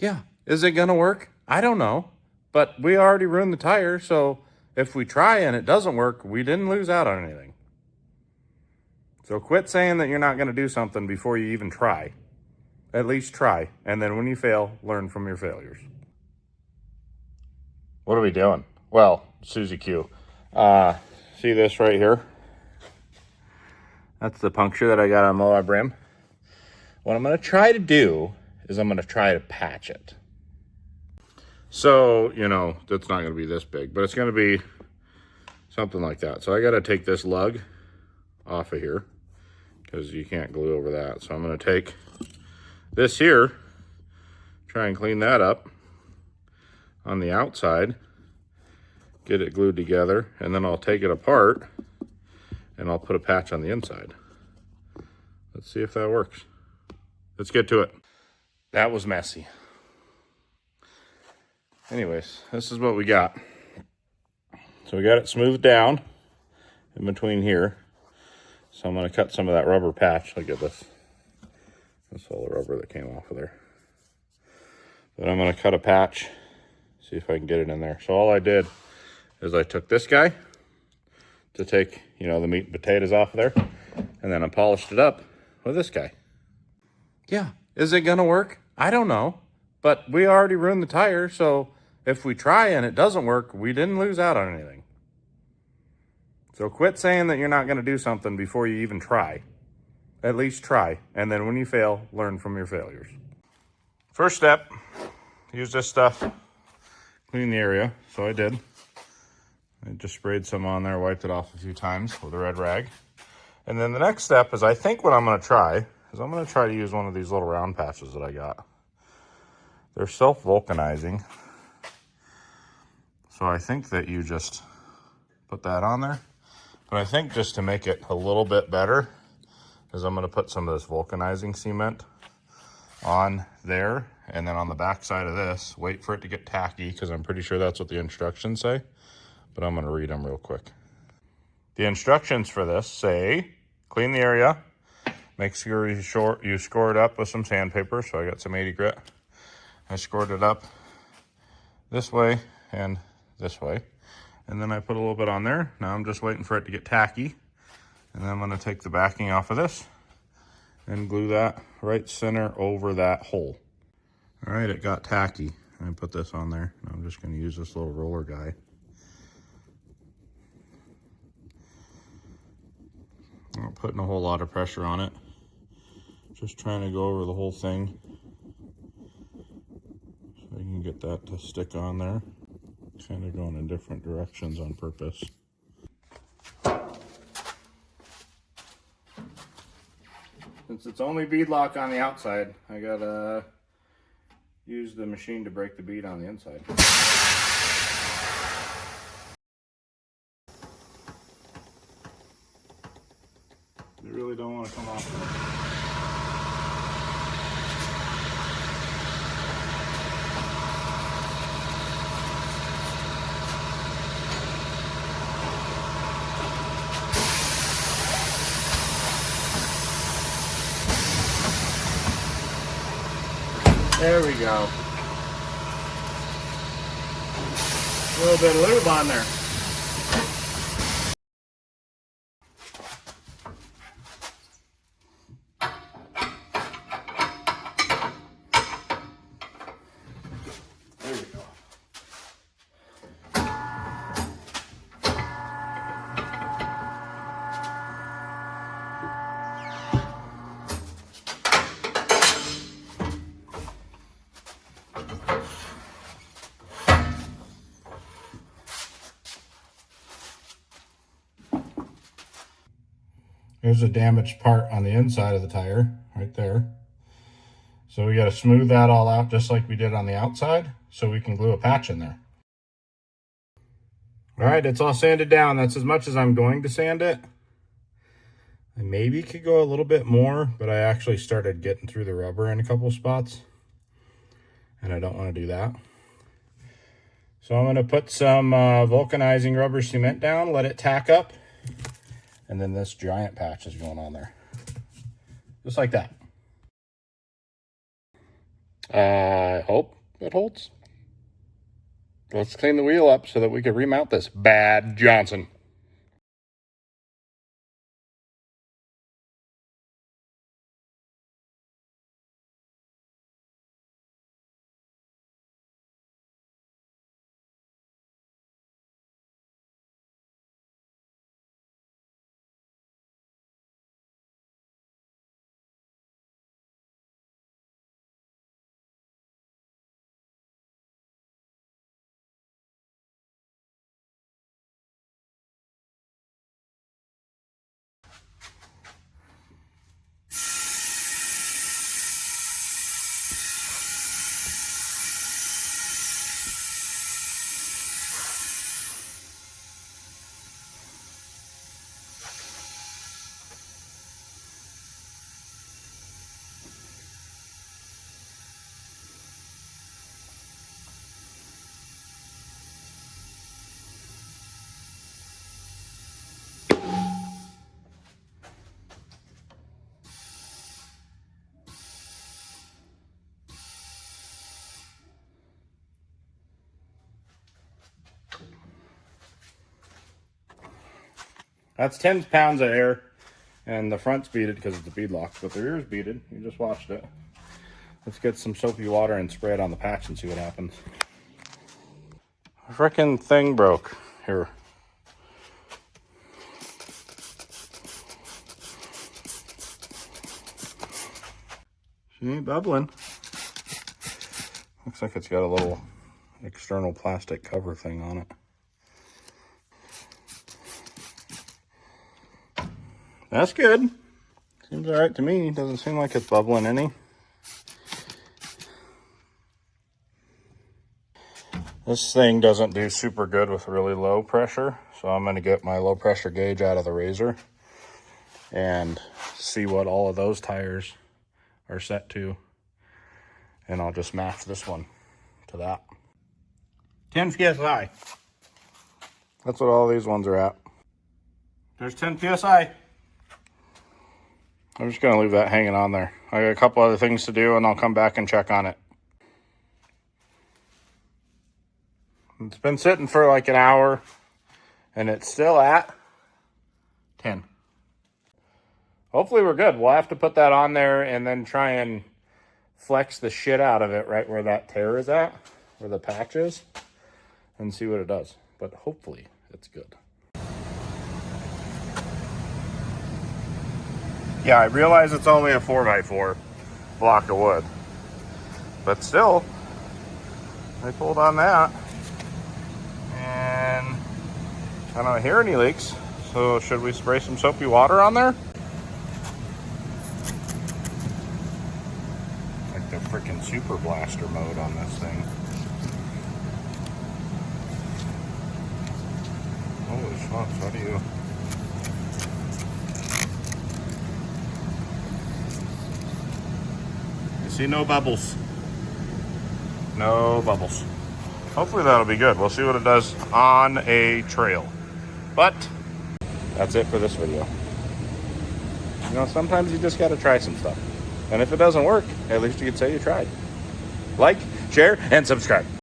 Yeah. Is it going to work? I don't know. But we already ruined the tire, so if we try and it doesn't work, we didn't lose out on anything. So quit saying that you're not going to do something before you even try. At least try. And then when you fail, learn from your failures. What are we doing? Well, Susie Q. See this right here? That's the puncture that I got on Moab Rim. What I'm going to try to do is I'm going to try to patch it. So, you know, that's not going to be this big, but it's going to be something like that. So I got to take this lug off of here because you can't glue over that. So I'm going to take this here, try and clean that up on the outside, get it glued together, and then I'll take it apart and I'll put a patch on the inside. Let's see if that works. Let's get to it. That was messy. Anyways, this is what we got. So we got it smoothed down in between here. So I'm going to cut some of that rubber patch. Look at this. That's all the rubber that came off of there. But I'm going to cut a patch, see if I can get it in there. So all I did is I took this guy to take, you know, the meat and potatoes off of there, and then I polished it up with this guy. Yeah. Is it going to work? I don't know. But we already ruined the tire, so if we try and it doesn't work, we didn't lose out on anything. So quit saying that you're not going to do something before you even try. At least try. And then when you fail, learn from your failures. First step, use this stuff, clean the area. So I did. I just sprayed some on there, wiped it off a few times with a red rag. And then the next step is I think what I'm going to try is I'm going to try to use one of these little round patches that I got. They're self-vulcanizing. So I think that you just put that on there. But I think just to make it a little bit better is I'm going to put some of this vulcanizing cement on there. And then on the back side of this, wait for it to get tacky because I'm pretty sure that's what the instructions say. But I'm going to read them real quick. The instructions for this say, clean the area. Make sure you score it up with some sandpaper. So I got some 80 grit. I scored it up this way and this way. And then I put a little bit on there. Now I'm just waiting for it to get tacky. And then I'm going to take the backing off of this and glue that right center over that hole. All right, it got tacky. I put this on there. And I'm just going to use this little roller guy. I'm not putting a whole lot of pressure on it. Just trying to go over the whole thing. So I can get that to stick on there. Kind of going in different directions on purpose. Since it's only beadlock on the outside, I gotta use the machine to break the bead on the inside. They really don't want to come off. There we go. A little bit of lube on there. There we go. There's a damaged part on the inside of the tire, right there. So we got to smooth that all out just like we did on the outside so we can glue a patch in there. All right, it's all sanded down. That's as much as I'm going to sand it. I maybe could go a little bit more, but I actually started getting through the rubber in a couple spots, and I don't want to do that. So I'm going to put some vulcanizing rubber cement down, let it tack up. And then this giant patch is going on there. Just like that. I hope. It holds. Let's clean the wheel up so that we can remount this bad Johnson. That's 10 pounds of air, and the front's beaded because it's a bead lock, but the rear's beaded. You just watched it. Let's get some soapy water and spray it on the patch and see what happens. The frickin' thing broke. Here. She ain't bubbling. Looks like it's got a little external plastic cover thing on it. That's good. Seems all right to me. Doesn't seem like it's bubbling any. This thing doesn't do super good with really low pressure, so I'm going to get my low pressure gauge out of the razor and see what all of those tires are set to, and I'll just match this one to that. 10 psi. That's what all these ones are at. There's 10 psi. I'm just going to leave that hanging on there. I got a couple other things to do, and I'll come back and check on it. It's been sitting for like an hour, and it's still at 10. Hopefully we're good. We'll have to put that on there and then try and flex the shit out of it right where that tear is at, where the patch is, and see what it does. But hopefully it's good. Yeah, I realize it's only a 4x4 block of wood, but still, I pulled on that, and I don't hear any leaks. So should we spray some soapy water on there? Like the freaking super blaster mode on this thing. Holy smokes, what do you... See, no bubbles. No bubbles. Hopefully that'll be good. We'll see what it does on a trail. But that's it for this video. You know, sometimes you just got to try some stuff. And if it doesn't work, at least you can say you tried. Like, share, and subscribe.